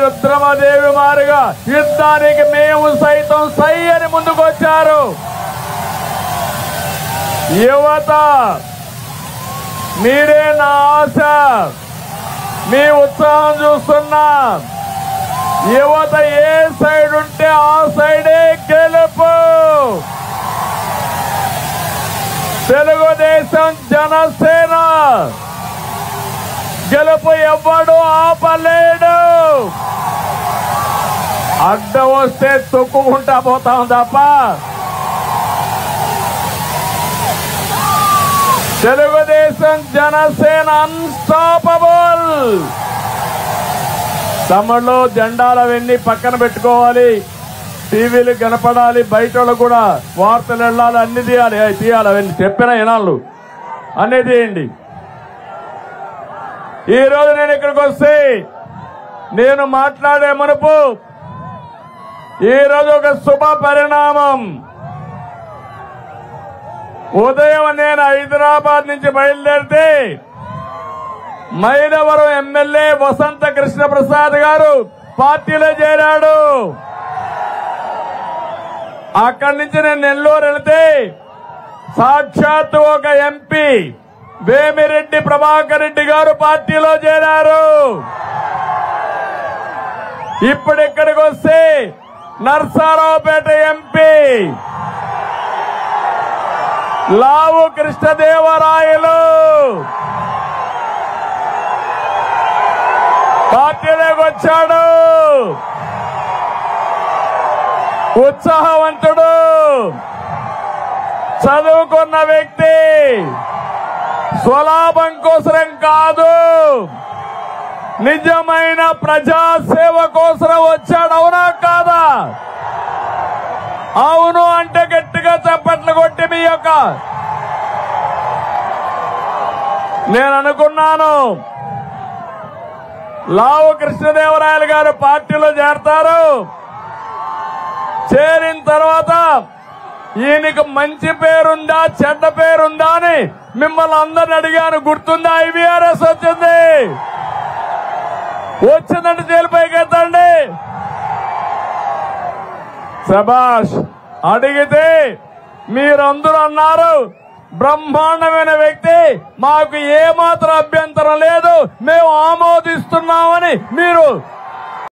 రుద్రమదేవి మారుగా యుద్ధానికి మేము సైతం సై అని ముందుకొచ్చారు. యువత మీరే నా ఆశ, మీ ఉత్సాహం చూస్తున్నా. యువత ఏ సైడ్ ఉంటే ఆ సైడే గెలుపు. తెలుగుదేశం జనసేన గెలుపు ఎవ్వడు ఆపలేడు. అడ్డ వస్తే తొక్కుకుంటా పోతాం తప్ప తెలుగుదేశం జనసేన అన్స్టాపబుల్. తమిళలో జెండాలవన్నీ పక్కన పెట్టుకోవాలి, టీవీలు కనపడాలి, బయట కూడా వార్తలు వెళ్ళాలి, అన్ని తీయాలి. అవన్నీ చెప్పిన వినాళ్ళు అన్నీ తీయండి. ఈరోజు నేను ఇక్కడికి వస్తే నేను మాట్లాడే మునుపు ఈరోజు ఒక శుభ పరిణామం. ఉదయం నేను హైదరాబాద్ నుంచి బయలుదేరితే మైలవరం ఎమ్మెల్యే వసంత కృష్ణ ప్రసాద్ గారు పార్టీలో చేరాడు. అక్కడి నుంచి నేను నెల్లూరు వెళితే సాక్షాత్తు ఒక ఎంపీ వేమిరెడ్డి ప్రభాకర్ రెడ్డి గారు పార్టీలో చేరారు. ఇప్పుడు ఇక్కడికి వస్తే నర్సారావుపేట ఎంపీ లావు కృష్ణదేవరాయలు పార్టీలోకి వచ్చాడు. ఉత్సాహవంతుడు, చదువుకున్న వ్యక్తి, స్వలాభం కోసరం కాదు, నిజమైన ప్రజాసేవ కోసం వచ్చాడు. అవునా కాదా? అవును అంటే గట్టిగా చప్పట్లు కొట్టి మీ యొక్క నేను అనుకున్నాను లావు కృష్ణదేవరాయలు గారు పార్టీలో చేరతారు. చేరిన తర్వాత ఈయనకు మంచి పేరుందా చెడ్డ పేరుందా అని మిమ్మల్ని అందరిని అడిగాను. గుర్తుందా? ఐవీఆర్ఎస్ వచ్చింది. వచ్చిందంటే జైలుపైకి ఎత్తండి. శభాష్. అడిగితే మీరందరూ అన్నారు బ్రహ్మాండమైన వ్యక్తి, మాకు ఏమాత్రం అభ్యంతరం లేదు, మేము ఆమోదిస్తున్నామని మీరు